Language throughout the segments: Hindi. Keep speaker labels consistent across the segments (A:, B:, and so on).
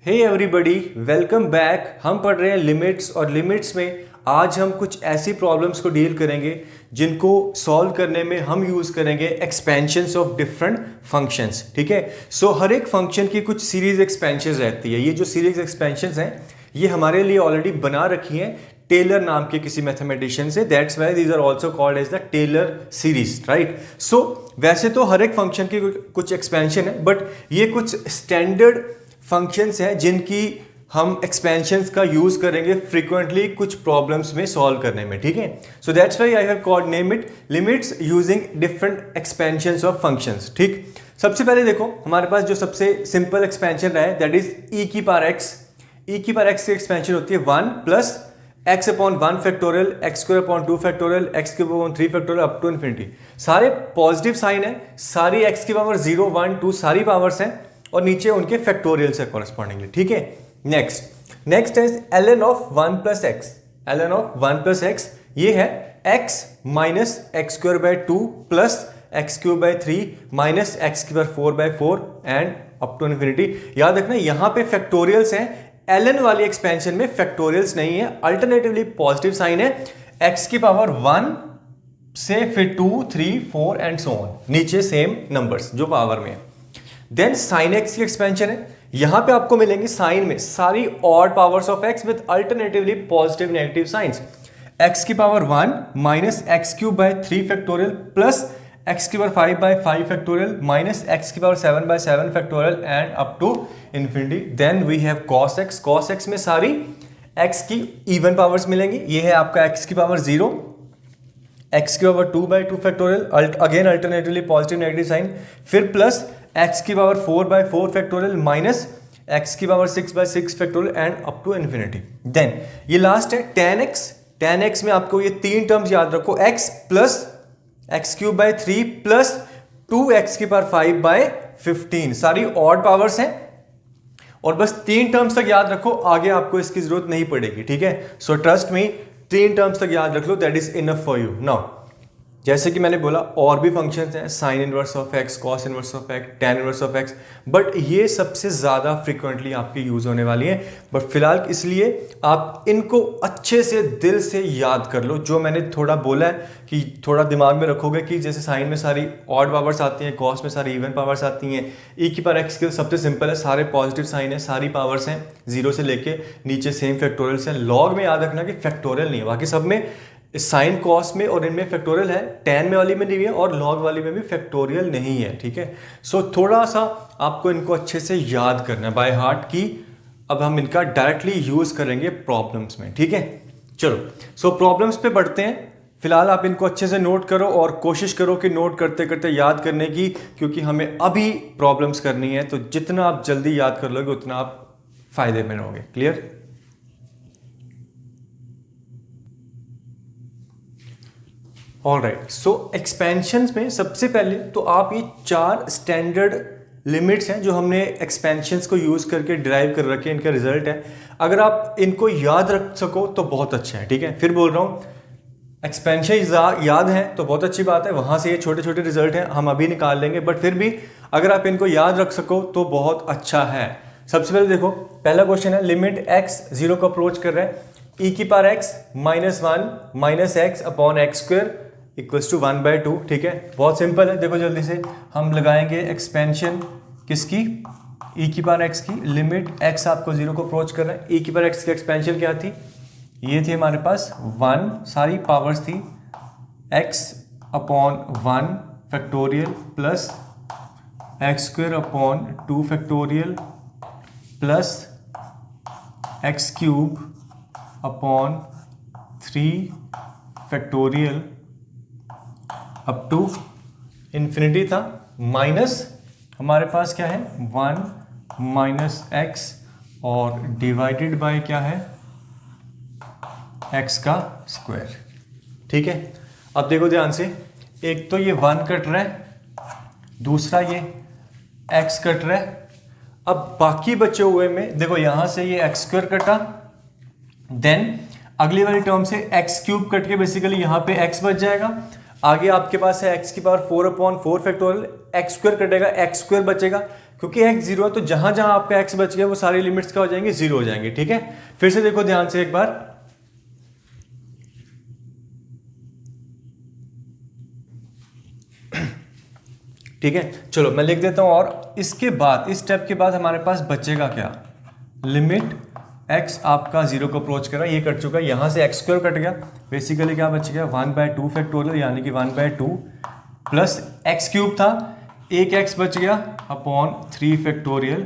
A: Hey everybody, welcome back. हम पढ़ रहे हैं लिमिट्स और लिमिट्स में आज हम कुछ ऐसी प्रॉब्लम्स को डील करेंगे जिनको सॉल्व करने में हम यूज़ करेंगे एक्सपेंशंस ऑफ डिफरेंट फंक्शंस। ठीक है, सो हर एक फंक्शन की कुछ सीरीज एक्सपेंशंस रहती है। ये जो सीरीज एक्सपेंशंस हैं ये हमारे लिए ऑलरेडी बना रखी हैं टेलर नाम के किसी मैथमेटिशियन से। That's why these are also called as the Taylor series, right. So वैसे तो हर एक फंक्शन की कुछ एक्सपेंशन है, बट ये कुछ स्टैंडर्ड फंक्शंस हैं जिनकी हम एक्सपेंशंस का यूज करेंगे फ्रीक्वेंटली कुछ प्रॉब्लम्स में सॉल्व करने में। ठीक है, so that's why I have called name it limits using different expansions of functions. ठीक, सबसे पहले देखो हमारे पास जो सबसे सिंपल एक्सपेंशन रहा है दैट इज ई की पावर एक्स। ई की पावर एक्स की एक्सपेंशन होती है 1 plus x upon 1 factorial, x square upon 2 factorial, x cube upon 3 factorial up to infinity. सारे पॉजिटिव साइन है, सारी एक्स की पावर 0 1 2 सारी पावर्स हैं और नीचे उनके फैक्टोरियल से कॉरेस्पॉन्डिंगली। ठीक है, next is ln of 1 plus x. ln of 1 plus x ये है x minus x square by 2 plus x cube by 3 minus x की power 4 by 4 and up to infinity. याद रखना यहां पे फैक्टोरियल्स हैं, ln वाली एक्सपेंशन में फैक्टोरियल्स नहीं है, अल्टरनेटिवली पॉजिटिव साइन है। x की पावर 1 से फिर 2 3 4 एंड सो ऑन, नीचे सेम नंबर्स जो पावर में है। देन साइन एक्स की एक्सपेंशन है, यहां पे आपको मिलेंगी साइन में सारी odd powers of x with alternatively positive negative signs. X की power 1 minus x cube by 3 factorial plus x की power 5 by 5 factorial minus x की power 7 by 7 factorial and up to infinity. Then we have cos x. Cos x में सारी एक्स की इवन पावर्स मिलेंगी। ये है आपका एक्स की पावर 0, एक्स की power 2 by 2 factorial, again alternatively positive negative sign, फिर प्लस एक्स की power 4 by 4 factorial minus x की power 6 by 6 factorial and up to infinity. Then ये लास्ट है tan x। tan x में आपको ये तीन टर्म्स याद रखो, x plus x cube by 3 plus 2x की पावर 5 बाय 15, सारी ऑड पावर्स हैं और बस तीन टर्म्स तक याद रखो, आगे आपको इसकी जरूरत नहीं पड़ेगी। ठीक है, सो ट्रस्ट मी, तीन टर्म्स तक याद रख लो, that is enough for you. Now जैसे कि मैंने बोला और भी फंक्शंस हैं, sine inverse of x, cos inverse of x, tan inverse of x, but ये सबसे ज़्यादा फ्रीक्वेंटली आपकी यूज़ होने वाली है। बट फिलहाल इसलिए आप इनको अच्छे से दिल से याद कर लो। जो मैंने थोड़ा बोला है कि थोड़ा दिमाग में रखोगे कि जैसे साइन में सारी ऑड पावर्स आती हैं, कॉस में सारी इवन पावर्स आती हैं, ई की पावर एक्स के सबसे सिंपल है, सारे पॉजिटिव साइन है, सारी पावर्स हैं, जीरो से लेके नीचे सेम फैक्टोरियल्स हैं। लॉग में याद रखना कि फैक्टोरियल नहीं है, बाकी सब में साइन कॉस में और इनमें फैक्टोरियल है, टैन में वाली में नहीं है और लॉग वाली में भी फैक्टोरियल नहीं है। ठीक है, सो थोड़ा सा आपको इनको अच्छे से याद करना है बाय हार्ट की। अब हम इनका डायरेक्टली यूज करेंगे प्रॉब्लम्स में। ठीक है, चलो सो प्रॉब्लम्स पे बढ़ते हैं। फिलहाल आप इनको अच्छे से नोट करो और कोशिश करो कि नोट करते करते याद करने की, क्योंकि हमें अभी प्रॉब्लम्स करनी है, तो जितना आप जल्दी याद कर लोगे उतना आप फायदे में रहोगे। क्लियर? ऑलराइट, सो एक्सपेंशंस में सबसे पहले तो आप ये चार स्टैंडर्ड लिमिट्स हैं जो हमने एक्सपेंशंस को यूज करके डिराइव कर रखे हैं, इनका रिजल्ट है। अगर आप इनको याद रख सको तो बहुत अच्छा है। ठीक है, फिर बोल रहा हूँ, एक्सपेंशन याद है तो बहुत अच्छी बात है, वहां से ये छोटे छोटे रिजल्ट हैं हम अभी निकाल लेंगे, बट फिर भी अगर आप इनको याद रख सको तो बहुत अच्छा है। सबसे पहले देखो, पहला क्वेश्चन है लिमिट x 0 को अप्रोच कर रहा है, ई की power x minus 1 minus x upon x square equals to 1 by 2। ठीक है, बहुत सिंपल है। देखो जल्दी से हम लगाएंगे एक्सपेंशन किसकी, ई की पावर x की। लिमिट x आपको 0 को अप्रोच कर रहा है, ई की पावर x की एक्सपेंशन क्या थी, ये थी हमारे पास 1, सारी पावर्स थी x upon 1 factorial plus x square upon 2 factorial plus x cube upon 3 factorial up to infinity था, माइनस हमारे पास क्या है 1 माइनस एक्स और डिवाइडेड बाय क्या है x का स्क्वायर। ठीक है, अब देखो ध्यान से, एक तो ये 1 कट रहा है, दूसरा ये x कट रहा है। अब बाकी बचे हुए में देखो यहां से ये एक्स स्क्वायर कटा, देन अगली वाली टर्म से एक्स क्यूब कट के बेसिकली यहां पे x बच जाएगा। आगे आपके पास है x की power 4 upon 4 factorial, x square कटेगा, एक्स स्क्वायर बचेगा, क्योंकि x जीरो है तो जहां जहां आपका x बच गया वो सारी लिमिट्स क्या हो जाएंगे, जीरो हो जाएंगे। ठीक है, फिर से देखो ध्यान से एक बार, ठीक है। चलो मैं लिख देता हूं, और इसके बाद इस स्टेप के बाद हमारे पास बचेगा क्या, लिमिट x आपका जीरो को अप्रोच कर रहा है, ये कट चुका है, यहां से x स्क्वायर कट गया, बेसिकली क्या बच गया 1/2 फैक्टोरियल यानी कि 1/2 प्लस x क्यूब था, एक x बच गया अपॉन 3 फैक्टोरियल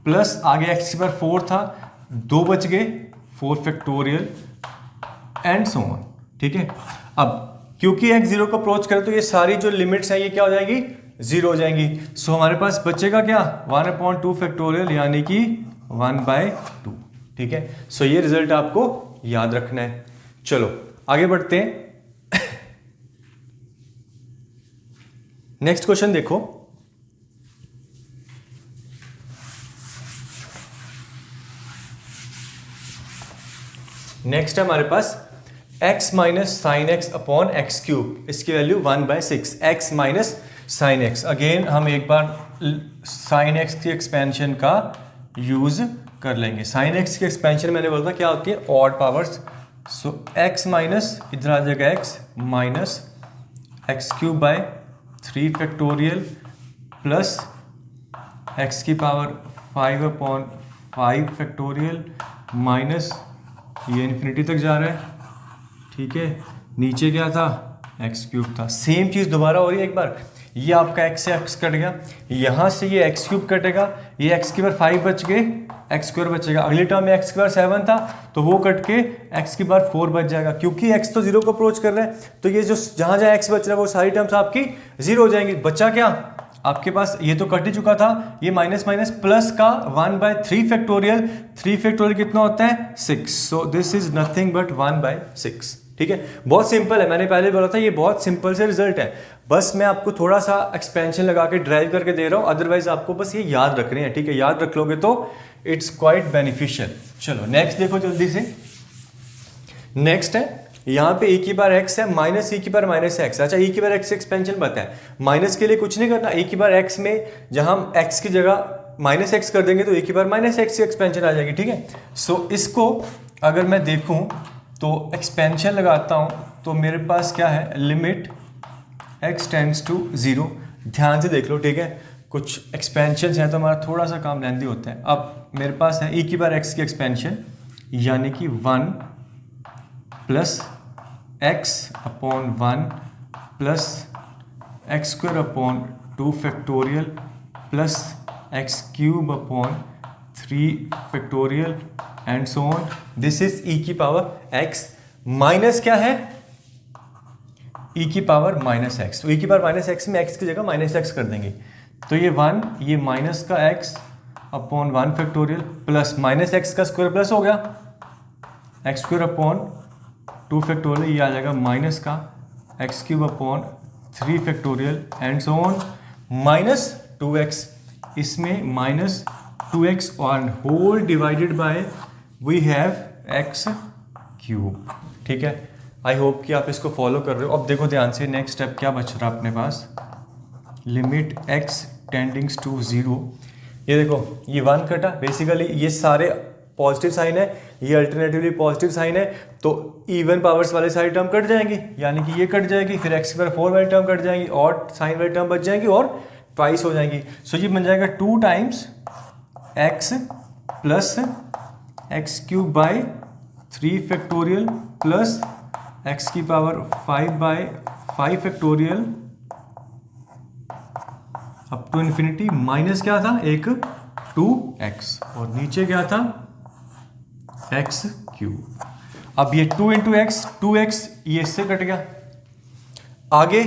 A: प्लस आगे x की पावर 4 था, 2 बच गए 4 फैक्टोरियल एंड सो ऑन। ठीक है, अब क्योंकि x जीरो को अप्रोच करे तो ये सारी जो लिमिट्स हैं ये क्या हो जाएगी, जीरो हो जाएंगी। सो हमारे पास बचेगा क्या 1/2 फैक्टोरियल यानी कि 1/2। ठीक है, सो ये रिजल्ट आपको याद रखना है। चलो आगे बढ़ते हैं। नेक्स्ट क्वेश्चन देखो, नेक्स्ट है हमारे पास x minus sine x upon x cube, इसकी value 1/6, x minus sine x. Again हम एक बार साइन एक्स की एक्सपेंशन का यूज कर लेंगे। साइन एक्स की एक्सपेंशन मैंने बोला था क्या होती है, ऑड पावर्स। सो x माइनस इधर आ जाएगा x minus x cube by 3 factorial plus x की पावर 5/5 फैक्टोरियल माइनस ये इन्फिनिटी तक जा रहा है। ठीक है, नीचे क्या था, एक्स क्यूब था। सेम चीज़ दोबारा हो रही है एक बार, ये आपका x से x कट गया, यहाँ से ये एक्स क्यूब कटेगा, ये x की बार 5 बच गए, एक्स स्क्वायर बचेगा, अगली टर्म में x की बार 7 था तो वो कट के x की बार 4 बच जाएगा। क्योंकि x तो जीरो को अप्रोच कर रहे हैं तो ये जो जहाँ जहाँ x बच रहा है वो सारी टर्म्स आपकी जीरो हो जाएंगी। बचा क्या आपके पास, ये तो कट ही चुका था, ये माइनस माइनस प्लस का 1/3 फैक्टोरियल, 3 फैक्टोरियल कितना होता है 6, so this is nothing but 1/6। ठीक है, बहुत सिंपल है, मैंने पहले बोला था ये बहुत सिंपल से रिजल्ट है, बस मैं आपको थोड़ा सा एक्सपेंशन लगा के ड्राइव करके दे रहा हूँ, अदरवाइज आपको बस ये याद रखने हैं। ठीक है, याद रख लोगे तो इट्स क्वाइट बेनिफिशियल। चलो नेक्स्ट देखो जल्दी से, नेक्स्ट है यहाँ पे e की बार x है माइनस e की बार माइनस x। अच्छा e की बार x एक्सपेंशन पता है, माइनस के लिए कुछ नहीं करना, e की बार x में जहाँ हम x की जगह माइनस x कर देंगे तो e की बार माइनस x की एक्सपेंशन आ जाएगी। ठीक है, सो इसको अगर मैं देखूँ तो एक्सपेंशन लगाता हूँ तो मेरे पास क्या है, लिमिट x टेंड्स टू 0। ध्यान से देख लो, ठीक है, कुछ एक्सपेंशन हैं तो हमारा थोड़ा सा काम लेंदी होता है। अब मेरे पास है e की बार x की एक्सपेंशन यानी कि 1 plus x upon 1 plus x square upon 2 factorial plus x cube upon 3 factorial and so on. This is e की पावर x माइनस क्या है, e की पावर माइनस एक्स। तो e की पावर माइनस एक्स में x की जगह माइनस एक्स कर देंगे तो ये 1, ये माइनस का x upon 1 factorial plus minus x का स्क्वायर प्लस हो गया एक्स स्क्वायर अपॉन 2 फैक्टोरियल, ये आ जाएगा माइनस का x cube upon 3 factorial and so on minus 2x, इसमें माइनस 2x और whole divided by we have x cube. ठीक है, आई होप कि आप इसको फॉलो कर रहे हो। अब देखो ध्यान से, नेक्स्ट स्टेप क्या बच रहा है अपने पास, लिमिट x टेंडिंग्स टू 0। ये देखो ये 1 कटा, बेसिकली ये सारे पॉजिटिव साइन है, ये अल्टरनेटिवली पॉजिटिव साइन है तो इवन पावर्स वाले सारी टर्म कट जाएंगी, यानी कि ये कट जाएगी, फिर x की पावर 4 वाली टर्म कट जाएंगी और साइन वाली टर्म बच जाएंगी और ट्वाइस हो जाएंगी। सो ये बन जाएगा 2 times x plus x cube by 3 factorial plus x की power 5/5 factorial up to infinity minus क्या था एक 2x और नीचे क्या था x क्यूब। अब ये 2 इंटू एक्स, 2x ये इससे कट गया, आगे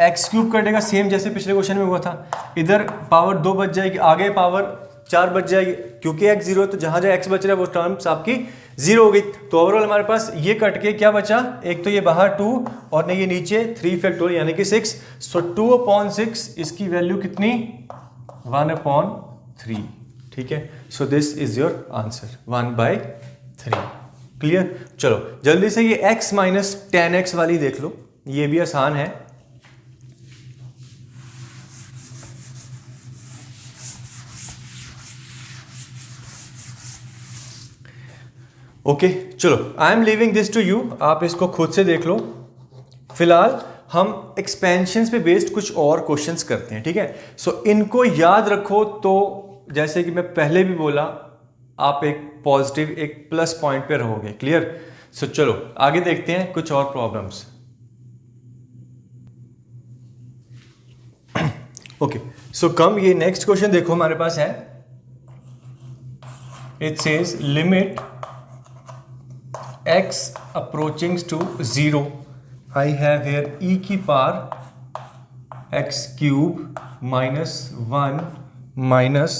A: x क्यूब कटेगा सेम जैसे पिछले क्वेश्चन में हुआ था, इधर पावर 2 बच जाएगी, आगे पावर 4 बच जाएगी, क्योंकि x 0 है तो जहां जहां x बच रहा है वो टर्म्स आपकी 0 हो गई। तो ओवरऑल हमारे पास ये कट के क्या बचा, एक तो ये बाहर 2 और नहीं ये नीचे 3 फैक्टोरियल यानी कि 6। सो 2/6 इसकी वैल्यू कितनी 1/3। ठीक है, so this is your answer 1/3। Clear. चलो जल्दी से ये x माइनस 10x वाली देख लो, ये भी आसान है। ओके चलो, I am leaving this to you, आप इसको खुद से देख लो। फिलहाल हम एक्सपेंशंस पे बेस्ड कुछ और क्वेश्चंस करते हैं, ठीक है। सो इनको याद रखो, तो जैसे कि मैं पहले भी बोला, आप एक पॉजिटिव, एक प्लस पॉइंट पे रहोगे। क्लियर? सो चलो आगे देखते हैं कुछ और प्रॉब्लम्स। ओके सो कम, ये नेक्स्ट क्वेश्चन देखो हमारे पास है। It says limit x approaching to 0, I have here e की power x cube minus 1 minus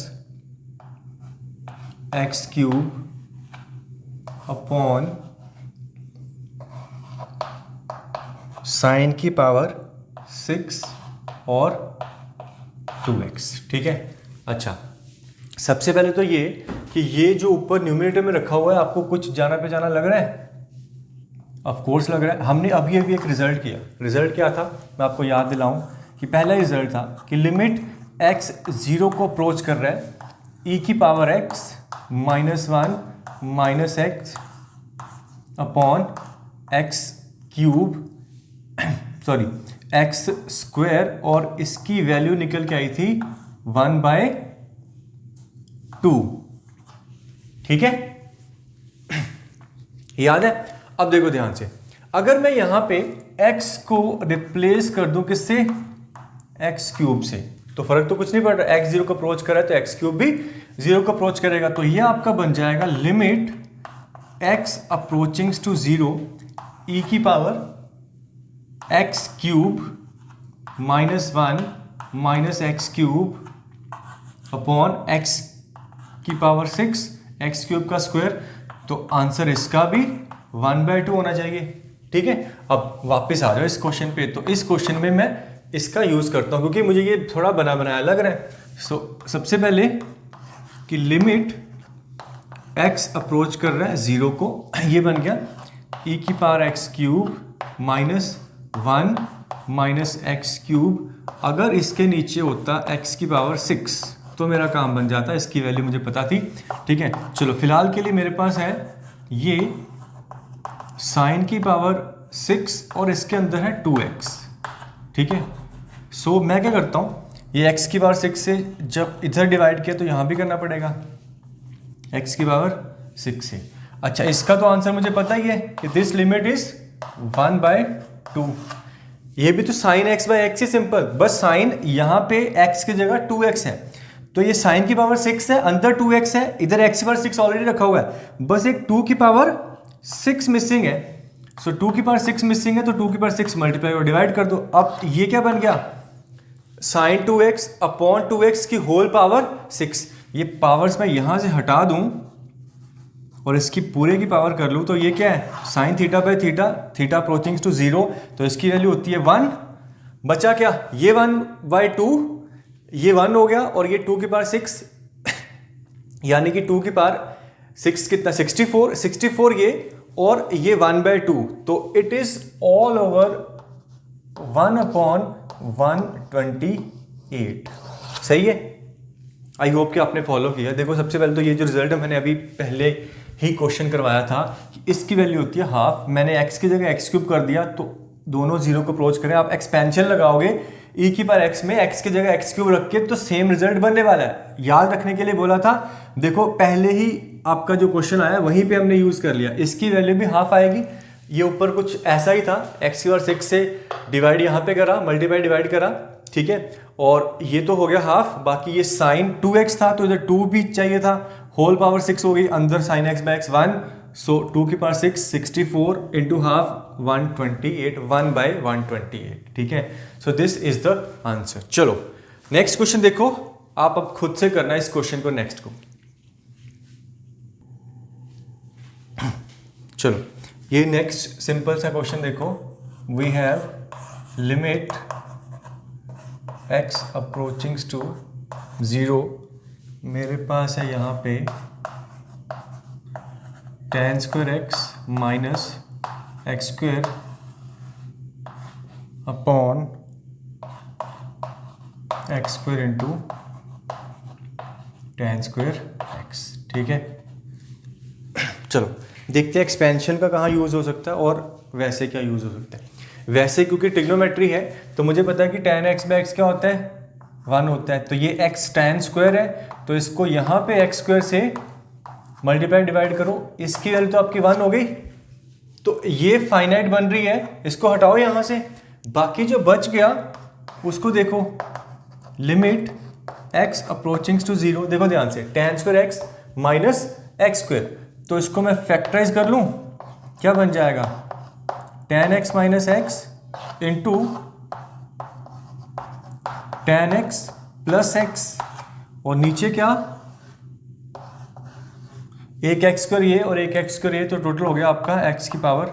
A: x cube upon sin की पावर 6 और 2x, ठीक है। अच्छा, सबसे पहले तो ये कि ये जो ऊपर न्यूमरेटर में रखा हुआ है, आपको कुछ जाना पहचाना लग रहा है? ऑफ कोर्स लग रहा है। हमने अभी अभी एक रिजल्ट किया। रिजल्ट क्या था, मैं आपको याद दिलाऊं कि पहला रिजल्ट था कि लिमिट x 0 को अप्रोच कर रहा है, e की power x minus 1 minus x upon x cube sorry x square, और इसकी वैल्यू निकल के आई थी 1/2, ठीक है। याद है? अब देखो ध्यान से, अगर मैं यहां पे x को रिप्लेस कर दूं किससे? x क्यूब से, तो फर्क तो कुछ नहीं पड़ रहा। x 0 को अप्रोच कर रहा है तो x क्यूब भी 0 को अप्रोच करेगा। तो ये आपका बन जाएगा limit x approaching to 0 e की power x cube minus 1 minus x cube upon x की पावर 6 एक्स क्यूब का स्क्वायर। तो आंसर इसका भी 1/2 होना चाहिए, ठीक है। अब वापस आ जाओ इस क्वेश्चन पे। तो इस क्वेश्चन में मैं इसका यूज करता हूं क्योंकि मुझे ये थोड़ा बना बनाया लग रहा है। सबसे पहले कि लिमिट x अप्रोच कर रहा है 0 को, ये बन गया e की power x cube minus 1 minus x cube. अगर इसके नीचे होता x की पावर 6 तो मेरा काम बन जाता, इसकी वैल्यू मुझे पता थी, ठीक है। चलो फिलहाल के लिए मेरे पास है ये साइन की पावर 6 और इसके अंदर है 2x, ठीक है। सो मैं क्या करता हूँ, ये x की पावर 6 से जब इधर डिवाइड किया तो यहाँ भी करना पड़ेगा x की पावर 6 से। अच्छा, इसका तो आंसर मुझे पता ही है कि दिस लिमिट इज 1/2। ये भी तो साइन x बाई एक्स ही, सिंपल। बस साइन यहाँ पे x की जगह 2x है, तो ये साइन की पावर 6 है, अंदर 2x है, इधर x की पावर 6 ऑलरेडी रखा हुआ है, बस एक 2 की पावर 6 मिसिंग है। सो 2 की पावर 6 मिसिंग है, तो 2 की पावर 6 मल्टीप्लाई और डिवाइड कर दो। अब ये क्या बन गया, साइन 2x अपॉन 2x की होल पावर 6। ये पावर्स मैं यहां से हटा दूं और इसकी पूरे की पावर कर लूं, तो ये क्या है, sine theta by theta, theta approaching to 0, तो इसकी वैल्यू होती है 1। बचा क्या, ये 1/2, ये 1 हो गया, और ये 2 की पावर 6 यानी कि 2 की पावर 6 कितना, 64 ये, और ये 1/2, तो इट इज ऑल ओवर 1/128। सही है? आई होप कि आपने फॉलो किया। देखो सबसे पहले तो ये जो रिजल्ट है, मैंने अभी पहले ही क्वेश्चन करवाया था कि इसकी वैल्यू होती है हाफ। मैंने x की जगह x क्यूब कर दिया, तो दोनों 0 को अप्रोच करें। आप एक्सपेंशन लगाओगे e की पावर x में x की जगह x क्यूब रख के, तो सेम रिजल्ट बनने वाला है। याद रखने के लिए बोला था, देखो पहले ही आपका जो क्वेश्चन आया वहीं पे हमने यूज कर लिया। इसकी वैल्यू भी हाफ आएगी। ये ऊपर कुछ ऐसा ही था, x की पावर 6 से डिवाइड यहाँ पे करा, मल्टीप्लाई डिवाइड करा, ठीक है। और ये तो हो गया हाफ, बाकी ये साइन 2x था तो इधर 2 भी चाहिए था, होल पावर 6 हो गई, अंदर साइन x बाई एक्स 1, सो 2 की पावर 6 64 इंटू हाफ 128, 1/128, ठीक है। So this is the answer. चलो नेक्स्ट क्वेश्चन देखो, आप अब खुद से करना इस क्वेश्चन को, नेक्स्ट को। चलो ये नेक्स्ट सिंपल सा क्वेश्चन देखो। We have limit x approaching to 0, मेरे पास है यहाँ पे tan square x minus x square upon x square into tan square x, ठीक है। चलो देखते हैं एक्सपेंशन का कहाँ यूज़ हो सकता है और वैसे क्या यूज़ हो सकता है। वैसे क्योंकि ट्रिग्नोमेट्री है तो मुझे पता है कि tan x बाई एक्स क्या होता है, 1 होता है। तो ये x tan स्क्वायर है, तो इसको यहाँ पे x स्क्वायर से मल्टीप्लाई डिवाइड करो, इसकी वैल्यू तो आपकी 1 हो गई। तो ये फाइनाइट बन रही है, इसको हटाओ यहाँ से, बाकी जो बच गया उसको देखो, लिमिट x अप्रोचिंग टू 0। देखो ध्यान से, tan square x minus x square, तो इसको मैं फैक्टराइज कर लूँ, क्या बन जाएगा, tan x minus x into tan x plus x, और नीचे क्या, एक एक्स स्क्वायर ये और एक एक्स स्क्वायर ये, तो टोटल हो गया आपका x की पावर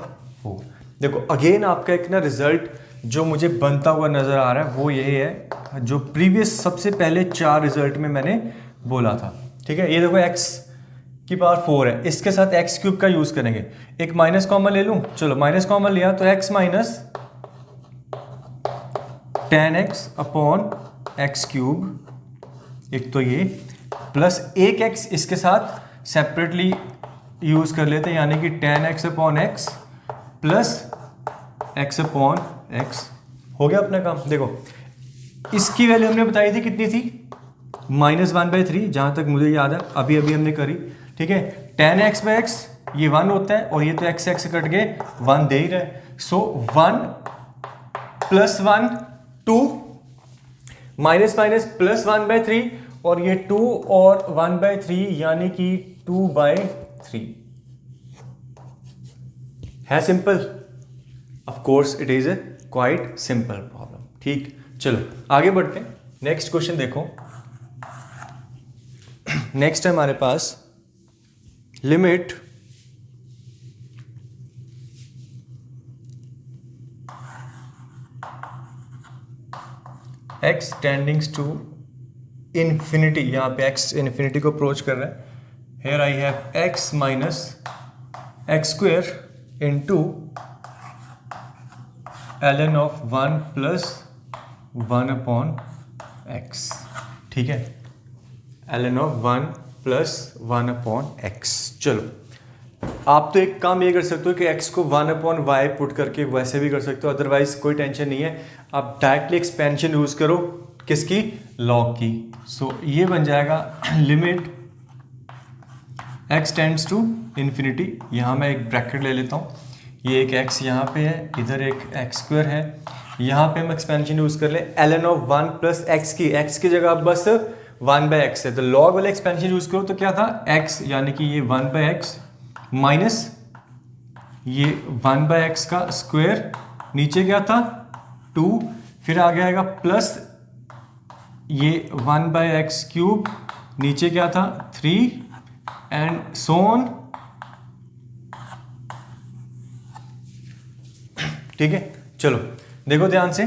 A: 4। देखो अगेन आपका एक ना रिजल्ट जो मुझे बनता हुआ नजर आ रहा है वो यही है जो प्रीवियस सबसे पहले 4 रिजल्ट में मैंने बोला था। ठीक है, ये देखो x की पावर 4 है, इसके साथ एक्स क्यूब का यूज करेंगे। एक माइनस कॉमन ले लूं, चलो माइनस कॉमन लिया तो x minus tan x upon x cube, एक तो ये, प्लस एक x इसके साथ सेपरेटली यूज कर लेते हैं, यानी कि tan x upon x plus x upon x. हो गया अपना काम। देखो इसकी वैल्यू हमने बताई थी, कितनी थी, -1/3, जहां तक मुझे याद है, अभी अभी हमने करी। ठीक है, tan x बाई एक्स ये 1 होता है, और ये तो x x कट गए 1 दे ही रहे, सो 1 प्लस 1 2, माइनस माइनस प्लस 1/3, और ये 2 और 1/3 यानी कि 2/3 है। Simple, of course it is a quite simple problem. ठीक, चलो आगे बढ़ते हैं। नेक्स्ट क्वेश्चन देखो, नेक्स्ट है हमारे पास लिमिट x टेंडिंग्स टू इन्फिनिटी, यहां पे x इन्फिनिटी को अप्रोच कर रहा है। Here I have x minus x square into ln of 1 plus 1 upon x. ठीक है, ln of 1 plus 1 upon x. चलो आप तो एक काम ये कर सकते हो कि x को 1 अपॉन वाई पुट करके वैसे भी कर सकते हो, अदरवाइज कोई टेंशन नहीं है, आप डायरेक्टली एक्सपेंशन यूज करो, किसकी, लॉग की। सो ये बन जाएगा limit x tends to infinity, यहाँ मैं एक ब्रैकेट ले लेता हूँ, ये एक x यहाँ पे है, इधर एक एक्स स्क्वायर है, यहाँ पे हम एक्सपेंशन यूज कर ले ln ऑफ 1 प्लस एक्स की जगह अब बस 1/x है, तो लॉग वाले एक्सपेंशन यूज करो तो क्या था, x यानी कि ये 1/x माइनस ये 1/x का स्क्वायर, नीचे क्या था 2, फिर आगे आएगा प्लस ये 1/x क्यूब, नीचे क्या था 3, एंड सो ऑन। ठीक है, चलो देखो ध्यान से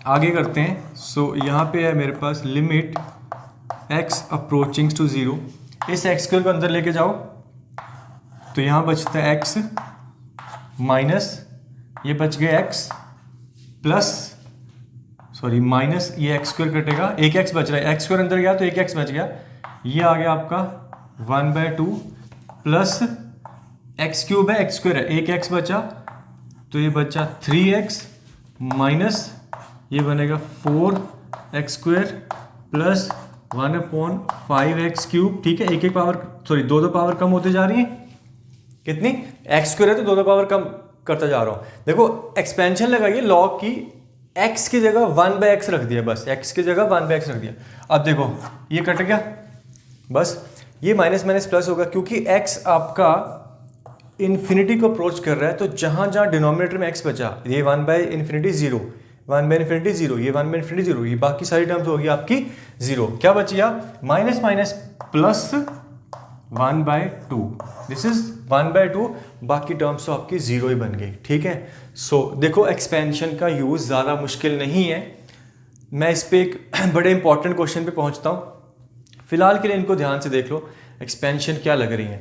A: आगे करते हैं। सो यहाँ पे है मेरे पास लिमिट x अप्रोचिंग टू 0, इस x स्क्वायर को अंदर लेके जाओ तो यहाँ बचता है x माइनस ये बच गया x प्लस सॉरी माइनस ये एक्स स्क्वायर कटेगा, एक x बच रहा है, एक्स स्क्वायर अंदर गया तो एक x बच गया, ये आ गया आपका 1/2 प्लस एक्स क्यूब है, एक्स स्क्वायर है, एक x बचा तो ये बचा 3x माइनस ये बनेगा 4x square plus 1/5x cube. ठीक है, एक एक पावर सॉरी दो पावर कम होते जा रही है, कितनी, एक्स स्क्वायर है तो दो पावर कम करता जा रहा हूं। देखो एक्सपेंशन लगाइए, लॉग की x की जगह 1/x रख दिया, बस x की जगह 1/x रख दिया। अब देखो ये कट गया, बस ये माइनस माइनस प्लस होगा, क्योंकि x आपका इन्फिनिटी को अप्रोच कर रहा है, तो जहां जहां डिनोमिनेटर में x बचा, ये 1/∞ 0, 1/∞ 0, ये 1/∞ 0, ये बाकी सारी टर्म्स होगी आपकी 0, क्या बच गया, minus minus plus 1/2, this is 1/2, बाकी टर्म्स तो आपकी 0 ही बन गई। ठीक है, सो देखो एक्सपेंशन का यूज ज़्यादा मुश्किल नहीं है। मैं इस पे एक बड़े इंपॉर्टेंट क्वेश्चन पे पहुंचता हूं, फिलहाल के लिए इनको ध्यान से देख लो, एक्सपेंशन क्या लग रही है।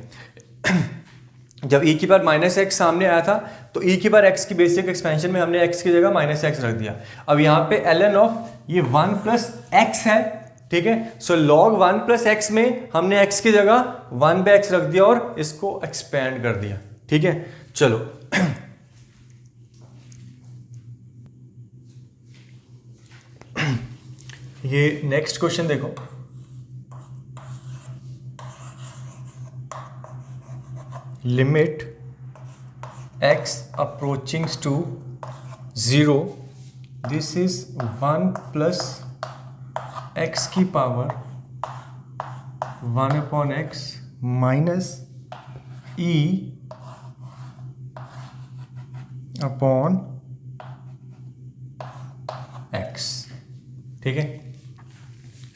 A: जब e की पावर -x सामने आया था तो e की पावर x की बेसिक एक्सपेंशन में हमने x की जगह -x रख दिया। अब यहाँ पे ln ऑफ ये 1 प्लस x है, ठीक है। सो log 1 प्लस एक्स में हमने x की जगह 1/x रख दिया और इसको एक्सपेंड कर दिया, ठीक है। चलो ये नेक्स्ट क्वेश्चन देखो, limit x approaches to 0, this is 1 plus x की power 1/x minus e upon x, ठीक है।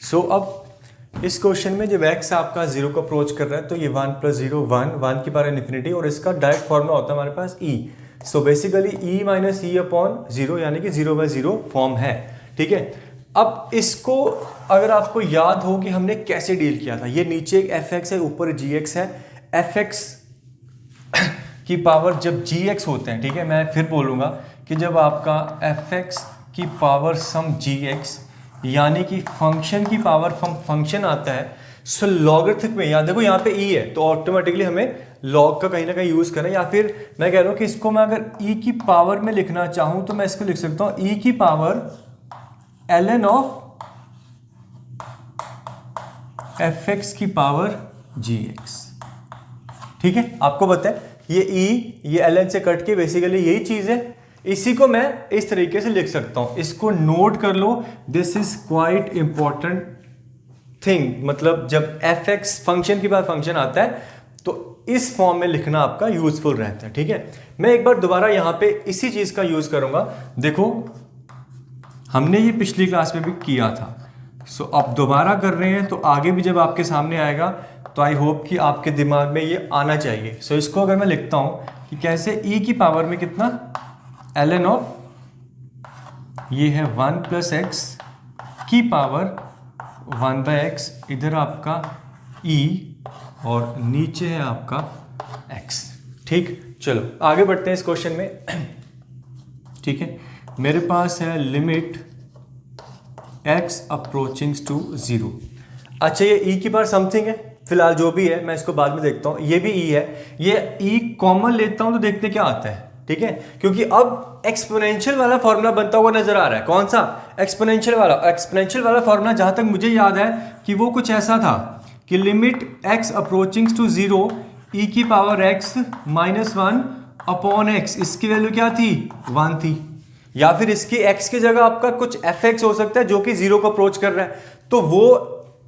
A: सो अब इस क्वेश्चन में जब x आपका 0 को अप्रोच कर रहा है तो ये 1 प्लस 0 1 की पावर इन्फिनिटी, और इसका डायरेक्ट फॉर्मूला होता है हमारे पास e। So basically e minus ई अपॉन 0 यानी कि 0/0 फॉर्म है, ठीक है। अब इसको अगर आपको याद हो कि हमने कैसे डील किया था, ये नीचे एक fx है, ऊपर gx है। fx की पावर जब gx होते हैं, ठीक है, मैं फिर बोलूँगा कि जब आपका fx की पावर सम gx यानी कि फंक्शन की पावर फंक्शन आता है, सो लॉगरिथमिक में, यहाँ देखो यहाँ पे e है तो ऑटोमेटिकली हमें लॉग का कहीं ना कहीं यूज़ करें, या फिर मैं कह रहा हूँ कि इसको मैं अगर e की पावर में लिखना चाहूँ तो मैं इसको लिख सकता हूँ e की पावर ln ऑफ fx की पावर gx, ठीक है। आपको पता है ये e ये ln से कट के बेसिकली यही चीज़ है, इसी को मैं इस तरीके से लिख सकता हूं, इसको नोट कर लो, this is quite important thing. मतलब जब fx फंक्शन के बाद फंक्शन आता है तो इस फॉर्म में लिखना आपका यूजफुल रहता है, ठीक है। मैं एक बार दोबारा यहां पे इसी चीज का यूज करूंगा। देखो हमने ये पिछली क्लास में भी किया था, सो अब दोबारा कर रहे हैं तो आगे भी जब आपके सामने आएगा तो आई होप कि आपके दिमाग में ये आना चाहिए। सो इसको अगर मैं लिखता हूं कि कैसे e की पावर में कितना ln ऑफ ये है 1 प्लस एक्स की पावर 1/x, इधर आपका e और नीचे है आपका x, ठीक। चलो आगे बढ़ते हैं इस क्वेश्चन में, ठीक है। मेरे पास है लिमिट x अप्रोचिंग्स टू 0। अच्छा ये e की पावर समथिंग है, फिलहाल जो भी है मैं इसको बाद में देखता हूँ, ये भी e है, ये e कॉमन लेता हूँ तो देखते क्या आता है, ठीक है। क्योंकि अब एक्सपोनेंशियल वाला फॉर्मूला बनता हुआ नजर आ रहा है, कौन सा एक्सपोनेंशियल वाला फॉर्मूला जहां तक मुझे याद है कि वो कुछ ऐसा था कि limit x approaches to 0 e की power x minus 1 upon x, इसकी वैल्यू क्या थी 1 थी, या फिर इसकी x की जगह आपका कुछ fx हो सकता है जो कि 0 को अप्रोच कर रहा है। तो वो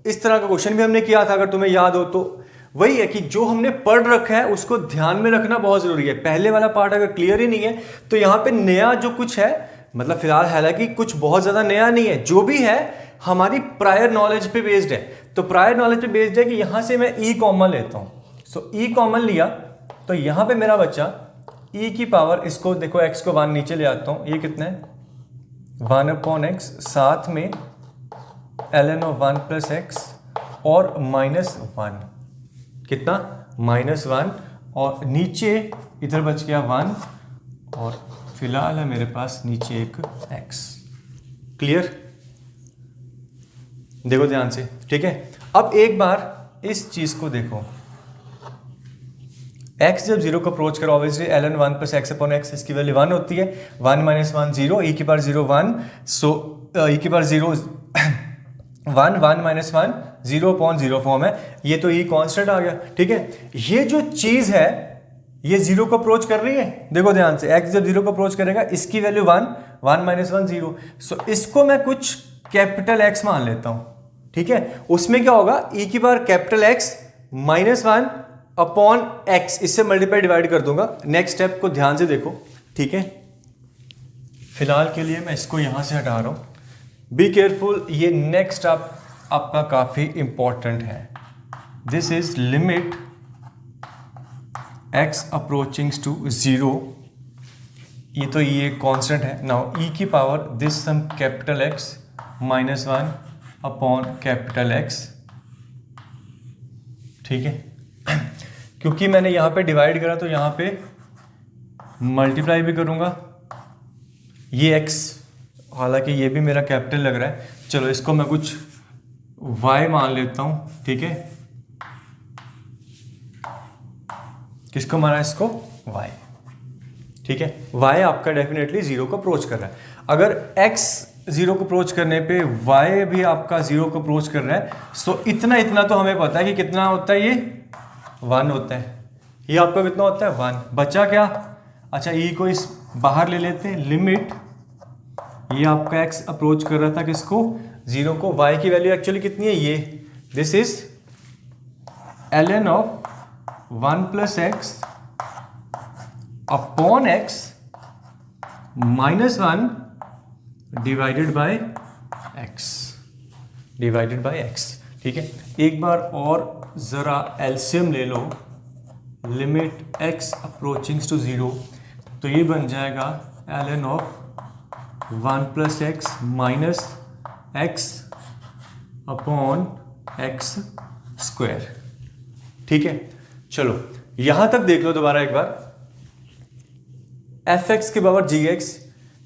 A: इस तरह का क्वेश्चन भी हमने किया था, अगर तुम्हें याद हो तो। वही है कि जो हमने पढ़ रखा है उसको ध्यान में रखना बहुत जरूरी है। पहले वाला पार्ट अगर क्लियर ही नहीं है तो यहाँ पे नया जो कुछ है, मतलब फिलहाल हालांकि कुछ बहुत ज्यादा नया नहीं है, जो भी है हमारी प्रायर नॉलेज पे बेस्ड है। तो प्रायर नॉलेज पे बेस्ड है कि यहां से मैं ई कॉमन लेता हूं। सो ई कॉमन लिया तो यहां पे मेरा बच्चा ई की पावर, इसको देखो एक्स को 1 नीचे ले आता हूं, ये कितना है 1/x, साथ में ln ऑफ 1 प्लस एक्स और -1, कितना -1, और नीचे इधर बच गया 1 और फिलहाल है मेरे पास नीचे एक x। क्लियर, देखो ध्यान से, ठीक है। अब एक बार इस चीज को देखो, x जब 0 को अप्रोच करो obviously ln 1 plus x upon x, इसकी वैल्यू 1 होती है, 1 - 1 0, e की पावर 0 1, सो e की पावर 0 1 1 - 1 0/0 फॉर्म है, ये तो e कांस्टेंट आ गया, ठीक है। ये जो चीज है ये 0 को अप्रोच कर रही है, देखो ध्यान से, x जब 0 को अप्रोच करेगा इसकी वैल्यू 1 1 - 1 0, सो इसको मैं कुछ कैपिटल X मान लेता हूं, ठीक है। उसमें क्या होगा, e की power capital X -1 upon x, इससे मल्टीप्लाई डिवाइड कर दूंगा। नेक्स्ट स्टेप को ध्यान से देखो, ठीक है। फिलहाल के लिए मैं इसको यहां से हटा रहा हूं, बी केयरफुल, ये नेक्स्ट स्टेप आपका काफी इंपॉर्टेंट है। This is limit x approaches to 0, ये तो ये कांस्टेंट है। नाउ e की power this sum capital X -1 upon capital X, ठीक है। क्योंकि मैंने यहां पे डिवाइड करा तो यहां पे मल्टीप्लाई भी करूंगा, ये x, हालांकि ये भी मेरा कैपिटल लग रहा है, चलो इसको मैं कुछ y मान लेता हूं, ठीक है। किसको माना इसको? y, ठीक है। y आपका डेफिनेटली 0 को अप्रोच कर रहा है। अगर x 0 को अप्रोच करने पे y भी आपका 0 को अप्रोच कर रहा है, सो इतना इतना तो हमें पता है कि कितना होता है, ये 1 होता है। ये आपका कितना होता है? 1। बचा क्या? अच्छा, e को इस बाहर ले लेते हैं, लिमिट ये आपका x अप्रोच कर रहा था किसको? 0 को। y की वैल्यू एक्चुअली कितनी है? ये this is ln of 1 plus x upon x minus 1 divided by x, ठीक है। एक बार और जरा एलसीएम ले लो, लिमिट x अप्रोचिंग टू 0, तो ये बन जाएगा ln of 1 plus x minus x upon x square, ठीक है। चलो यहां तक देख लो दोबारा एक बार। एफ एक्स की पावर जी एक्स,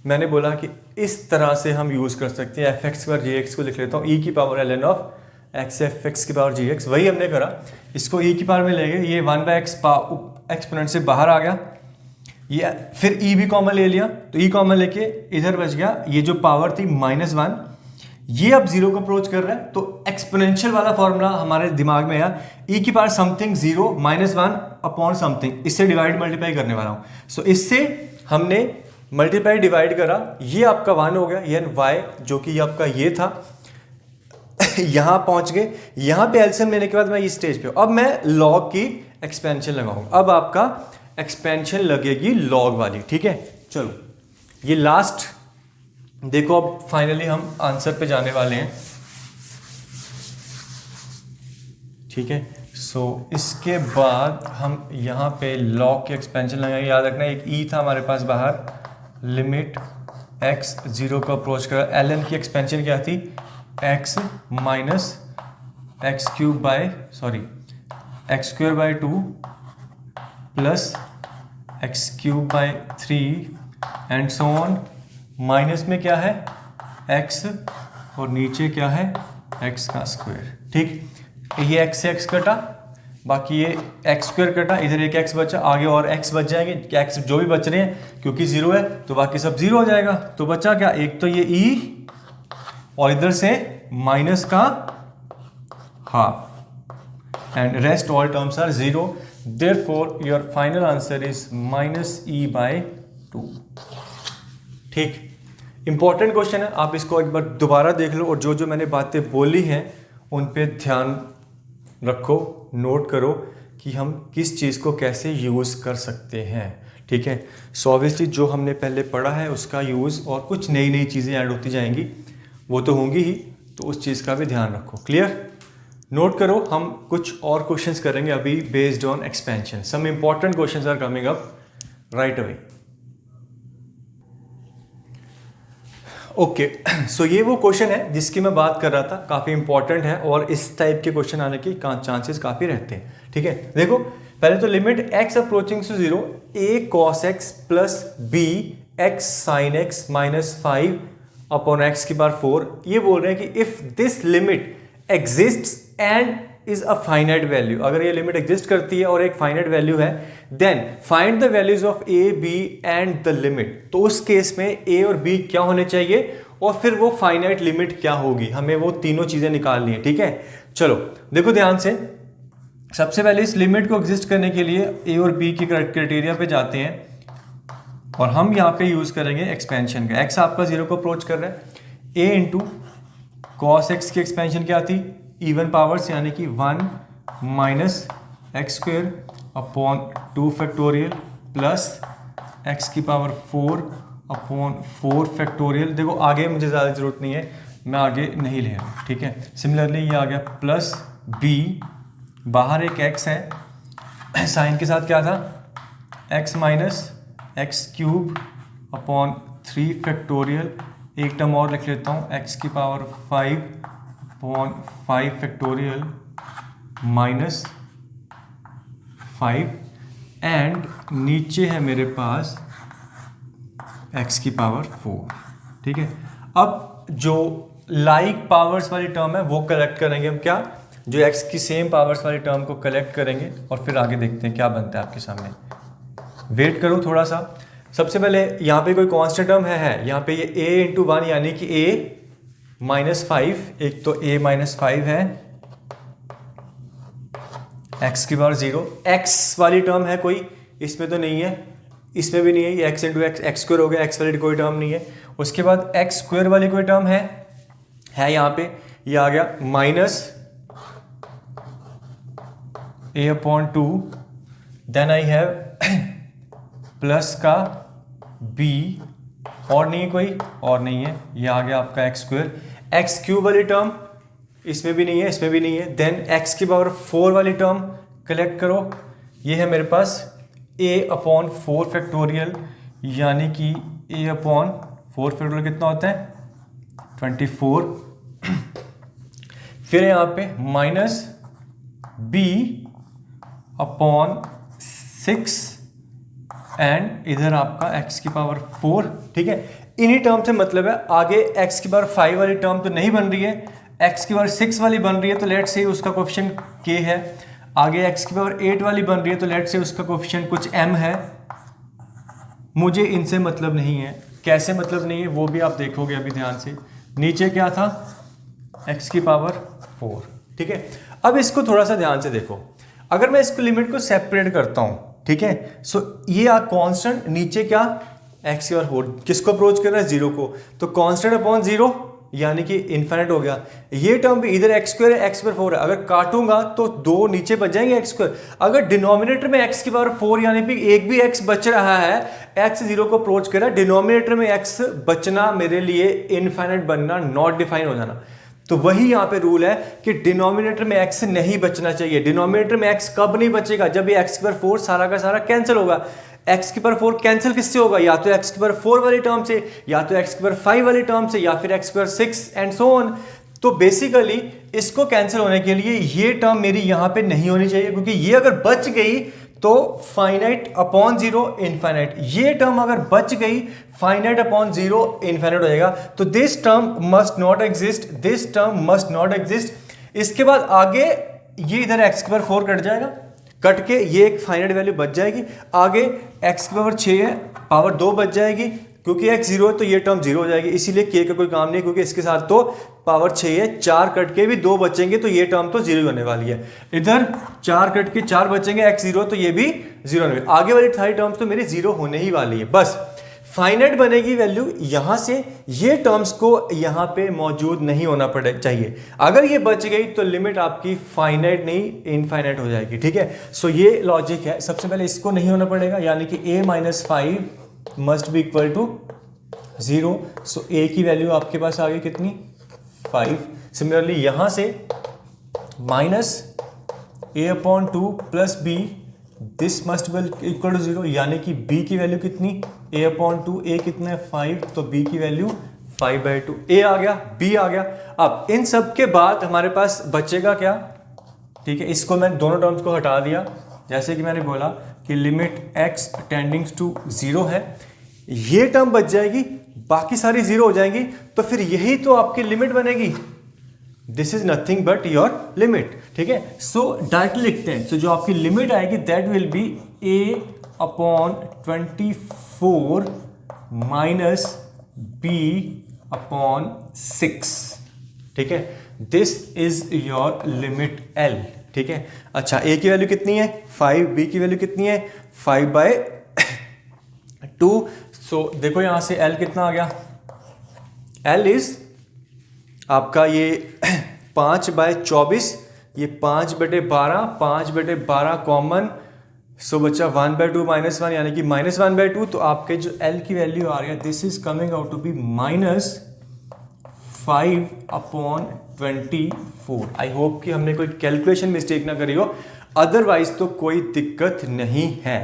A: मैंने बोला कि इस तरह से हम यूज कर सकते हैं। एफ एक्स की पावर जी एक्स को लिख लेता हूँ ई की power ln of x F x की पावर जी एक्स, वही हमने करा। इसको ई की पावर में ले गए, ये 1 बाय एक्स एक्सपोनेंट से बाहर आ गया, ये फिर ई भी कॉमन ले लिया, तो ई कॉमन लेके इधर बच गया, ये जो पावर थी -1, ये अब 0 को अप्रोच कर रहा है, तो एक्सपोनेंशियल वाला फॉर्मूला हमारे दिमाग में आया, ई की पावर समथिंग 0 -1 अपॉन समथिंग, इससे डिवाइड मल्टीप्लाई करने वाला हूं। सो इससे हमने मल्टीप्लाई डिवाइड करा, ये आपका 1 हो गया, यानी वाई जो कि आपका ये था। यहां पहुंच गए, यहां पे एलसीएम लेने के बाद मैं इस स्टेज पे हूं। अब मैं लॉग की एक्सपेंशन लगाऊंगा। अब आपका एक्सपेंशन लगेगी लॉग वाली, ठीक है। चलो ये लास्ट देखो, अब फाइनली हम आंसर पे जाने वाले हैं, ठीक है। सो इसके बाद हम यहाँ पे लॉग की एक्सपेंशन लगाएंगे। याद रखना एक ई था हमारे पास बाहर, लिमिट x 0 को अप्रोच कर, ln की एक्सपेंशन क्या थी? x minus x cube bye x square by 2 plus x cube by 3 and so on. Minus में क्या है? x और नीचे क्या है? x का स्क्वायर, ठीक। ये x से x कटा, बाकी ये एक्स स्क्वायर कटा, इधर एक x बचा, आगे और x बच जाएंगे। x जो भी बच रहे हैं क्योंकि 0 है तो बाकी सब 0 हो जाएगा। तो बचा क्या? एक तो ये e और इधर से माइनस का half and rest all terms are 0। Therefore your final answer is -e/2, ठीक। इंपॉर्टेंट क्वेश्चन है, आप इसको एक बार दोबारा देख लो और जो जो मैंने बातें बोली हैं उन पे ध्यान रखो, नोट करो कि हम किस चीज़ को कैसे यूज़ कर सकते हैं, ठीक है। सो ऑब्वियसली जो हमने पहले पढ़ा है उसका यूज़, और कुछ नई नई चीज़ें ऐड होती जाएंगी, वो तो होंगी ही, तो उस चीज़ का भी ध्यान रखो। क्लियर? नोट करो, हम कुछ और क्वेश्चंस करेंगे अभी based on expansion. Some important questions are coming up right away. Okay, so ये वो क्वेश्चन है जिसकी मैं बात कर रहा था, काफ़ी इंपॉर्टेंट है और इस टाइप के क्वेश्चन आने की चांसेस काफ़ी रहते हैं, ठीक है। देखो पहले तो limit x approaching to 0 a cos x plus b x sin x minus 5 upon x की पावर 4। ये बोल रहे हैं कि if this limit exists and is a finite value, अगर ये लिमिट एग्जिस्ट करती है और एक फाइनाइट वैल्यू है, then find the values of a b and the limit. तो उस केस में a और b क्या होने चाहिए और फिर वो फाइनाइट लिमिट क्या होगी, हमें वो तीनों चीजें निकालनी है, ठीक है। चलो देखो ध्यान से, सबसे पहले इस लिमिट को एग्जिस्ट करने के लिए a और b की क्राइटेरिया पे जाते हैं और हम यहाँ पे यूज करेंगे एक्सपेंशन का। x आपका 0 को अप्रोच कर रहा है, a इंटू कॉस एक्स की एक्सपेंशन क्या थी? इवन पावर्स, यानी कि 1 minus x square upon 2 factorial plus x की पावर 4 अपॉन 4 फैक्टोरियल। देखो आगे मुझे ज़्यादा ज़रूरत नहीं है, मैं आगे नहीं ले रहा, ठीक है। सिमिलरली ये आ गया प्लस b, बाहर एक x है, साइन के साथ क्या था? x minus x cube upon 3 factorial. एक टर्म और लिख लेता हूँ, x की power 5 upon 5 factorial minus 5 and नीचे है मेरे पास x की पावर 4, ठीक है। अब जो लाइक पावर्स वाली टर्म है वो कलेक्ट करेंगे हम, क्या जो x की सेम पावर्स वाली टर्म को कलेक्ट करेंगे और फिर आगे देखते हैं क्या बनता है आपके सामने। वेट करो थोड़ा सा। सबसे पहले यहाँ पे कोई कांस्टेंट टर्म है यहाँ पे ये a इंटू 1 यानी कि a माइनस 5, एक तो a माइनस 5 है x की पावर 0, x वाली टर्म है कोई, इसमें तो नहीं है, इसमें भी नहीं है, ये x इंटू एक्स स्क्वायर हो गया, x वाली कोई टर्म नहीं है। उसके बाद x स्क्वायर वाली कोई टर्म है यहाँ पे, ये आ गया minus a upon 2, then I have plus का b, और नहीं है कोई, और नहीं है, ये आ गया आपका एक्स स्क्वायर। एक्स क्यूब वाली टर्म इसमें भी नहीं है, इसमें भी नहीं है। देन एक्स की पावर 4 वाली टर्म कलेक्ट करो, ये है मेरे पास a अपॉन 4 फैक्टोरियल, यानी कि a अपॉन 4 फैक्टोरियल कितना होता है 24। फिर यहाँ पे माइनस b अपॉन 6 एंड इधर आपका x की पावर 4, ठीक है। इन्हीं टर्म से मतलब है, आगे x की पावर 5 वाली टर्म तो नहीं बन रही है, x की पावर 6 वाली बन रही है, तो लेट्स से उसका कोएफिशिएंट k है। आगे x की पावर 8 वाली बन रही है, तो लेट्स से उसका कोएफिशिएंट कुछ m है। मुझे इनसे मतलब नहीं है, कैसे मतलब नहीं है वो भी आप देखोगे अभी ध्यान से। नीचे क्या था x की पावर 4, ठीक है। अब इसको थोड़ा सा ध्यान से देखो, अगर मैं इसको लिमिट को सेपरेट करता हूं, ठीक है, सो ये कांस्टेंट नीचे क्या x की पावर 4 किसको अप्रोच कर रहा है 0 को, तो कांस्टेंट अपॉन 0 यानी कि इनफाइनाइट हो गया। ये टर्म भी इधर x स्क्वायर है, x पर 4 है, अगर काटूंगा तो 2 नीचे बच जाएंगे x स्क्वायर। अगर डिनोमिनेटर में x की पावर 4 यानी कि एक भी x बच रहा है, x 0 को अप्रोच कर रहा है, डिनोमिनेटर में x बचना मेरे लिए इनफाइनाइट बनना, नॉट डिफाइन हो जाना। तो वही यहाँ पे रूल है कि डिनोमिनेटर में x नहीं बचना चाहिए। डिनोमिनेटर में x कब नहीं बचेगा, जब ये x की पावर 4 सारा का सारा कैंसिल होगा। x की पावर 4 कैंसिल किससे होगा, या तो x की पावर 4 वाली टर्म से, या तो x की पावर 5 वाली टर्म से, या फिर x की पावर 6 एंड सो ऑन। तो बेसिकली इसको कैंसिल होने के लिए ये टर्म मेरी यहाँ पे नहीं होनी चाहिए, क्योंकि ये अगर बच गई तो फाइनाइट अपॉन 0 इनफाइनाइट, ये टर्म अगर बच गई फाइनाइट अपॉन 0 इनफाइनाइट हो जाएगा। तो this term must not exist, this term must not exist. इसके बाद आगे ये इधर x की पावर 4 कट जाएगा, कट के ये एक फाइनाइट वैल्यू बच जाएगी। आगे x की पावर 6 है, पावर 2 बच जाएगी, क्योंकि x 0 है तो ये टर्म 0 हो जाएगी, इसीलिए k का कोई काम नहीं, क्योंकि इसके साथ तो पावर 6 है। 4 कट के भी 2 बचेंगे तो ये टर्म तो 0 होने वाली है। इधर 4 कट के 4 बचेंगे, x 0 तो ये भी 0 होने वाली। आगे वाली सारी टर्म्स तो मेरी 0 होने ही वाली है। बस फाइनाइट बनेगी वैल्यू यहां से, ये टर्म्स को यहां पे मौजूद नहीं होना पड़े चाहिए। अगर ये बच गई तो लिमिट आपकी फाइनाइट नहीं इनफाइनाइट हो जाएगी, ठीक है। सो ये लॉजिक है। सबसे पहले इसको नहीं होना पड़ेगा, यानी कि a minus 5 must be equal to 0। So a की वैल्यू आपके पास आ गई कितनी 5। सिमिलरली यहां से minus a upon 2 plus b, this must be equal to 0, यानी कि b की वैल्यू कितनी a अपॉन 2, a कितना है 5, तो b की वैल्यू 5/2। a आ गया, b आ गया। अब इन सब के बाद हमारे पास बचेगा क्या, ठीक है। इसको मैं दोनों टर्म्स को हटा दिया, जैसे कि मैंने बोला कि लिमिट x टेंडिंग्स टू 0 है, ये टर्म बच जाएगी, बाकी सारी 0 हो जाएंगी, तो फिर यही तो आपकी लिमिट बनेगी। This is nothing but your limit, ठीक है। सो डायरेक्टली लिखते हैं, तो जो आपकी लिमिट आएगी that will be a upon 24 minus b upon 6, ठीक है। This is your limit l, ठीक है। अच्छा, a की वैल्यू कितनी है 5, b की वैल्यू कितनी है 5/2। सो देखो यहां से l कितना आ गया, l इज आपका ये 5/24, ये 5/12, 5/12 कॉमन, सो बच्चा 1/2 माइनस 1 यानी कि -1/2। तो आपके जो l की वैल्यू आ रही है this is coming out to be -5/24। I hope कि हमने कोई कैलकुलेशन मिस्टेक ना करी हो, अदरवाइज तो कोई दिक्कत नहीं है।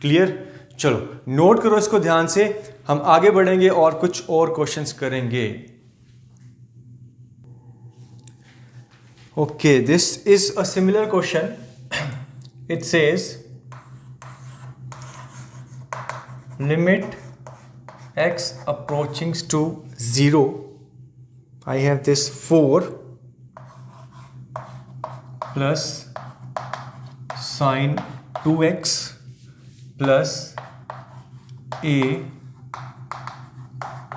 A: क्लियर, चलो नोट करो इसको ध्यान से, हम आगे बढ़ेंगे और कुछ और क्वेश्चंस करेंगे। Okay, this is a similar question. It says limit x approaching to 0 I have this 4 plus sine 2x plus a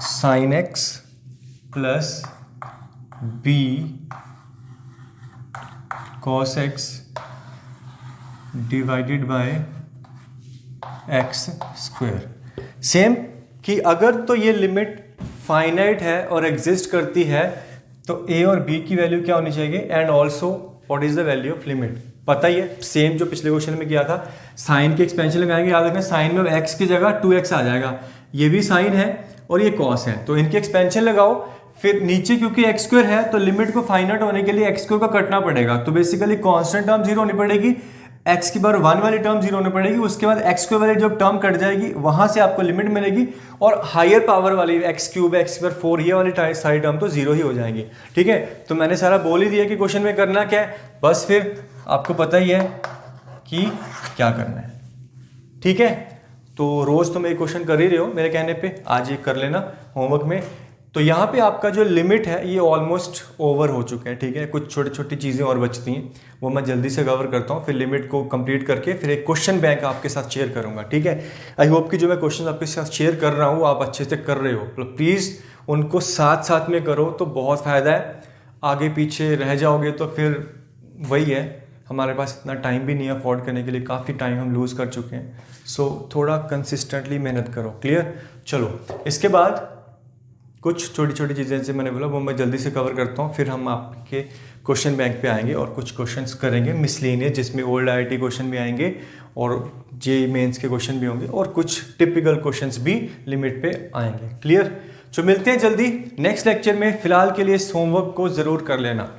A: sin x plus b cos x divided by x square. Same कि अगर तो ये लिमिट फाइनाइट है और एग्जिस्ट करती है तो a और b की वैल्यू क्या होनी चाहिए, and also what is the value of limit. पता ही है, सेम जो पिछले क्वेश्चन में किया था, साइन के एक्सपेंशन लगाएंगे, याद रखना साइन में x की जगह 2x आ जाएगा, ये भी साइन है और ये कॉस है, तो इनके एक्सपेंशन लगाओ। फिर नीचे क्योंकि एक्स स्क्वायर है तो लिमिट को फाइनाइट होने के लिए एक्स स्क्वायर का कटना पड़ेगा, तो बेसिकली कांस्टेंट टर्म जीरो होनी पड़ेगी, एक्स की बार 1 वाली टर्म जीरो होनी पड़ेगी, उसके बाद एक्स स्क्वायर वाली जब टर्म कट जाएगी वहां से आपको लिमिट मिलेगी, और हायर पावर वाली एक्स क्यूब एक्स की बार 4 ये वाली सारी टर्म तो जीरो ही हो जाएंगी। ठीक है, तो मैंने सारा बोल ही दिया कि क्वेश्चन में करना क्या है, बस फिर आपको पता ही है कि क्या करना है। ठीक है, तो रोज तुम एक क्वेश्चन कर ही रहे हो मेरे कहने पे, आज एक कर लेना होमवर्क में। तो यहाँ पे आपका जो लिमिट है ये ऑलमोस्ट ओवर हो चुके हैं। ठीक है, कुछ छोटी छोटी चीज़ें और बचती हैं, वो मैं जल्दी से कवर करता हूँ, फिर लिमिट को कंप्लीट करके फिर एक क्वेश्चन बैंक आपके साथ शेयर करूँगा। ठीक है, आई होप कि जो मैं क्वेश्चन आपके साथ शेयर कर रहा हूँ आप अच्छे से कर रहे हो, तो प्लीज़ उनको साथ साथ में करो तो बहुत फ़ायदा है। आगे पीछे रह जाओगे तो फिर वही है, हमारे पास इतना टाइम भी नहीं है अफोर्ड करने के लिए, काफ़ी टाइम हम लूज़ कर चुके हैं। सो थोड़ा कंसिस्टेंटली मेहनत करो। क्लियर, चलो इसके बाद कुछ छोटी छोटी चीज़ें जैसे मैंने बोला वो मैं जल्दी से कवर करता हूँ, फिर हम आपके क्वेश्चन बैंक पे आएंगे और कुछ क्वेश्चंस करेंगे मिसलेनियस, जिसमें ओल्ड आईआईटी क्वेश्चन भी आएंगे और जेईई मेंस के क्वेश्चन भी होंगे और कुछ टिपिकल क्वेश्चंस भी लिमिट पे आएंगे। क्लियर, तो मिलते हैं जल्दी नेक्स्ट लेक्चर में। फिलहाल के लिए इस होमवर्क को ज़रूर कर लेना।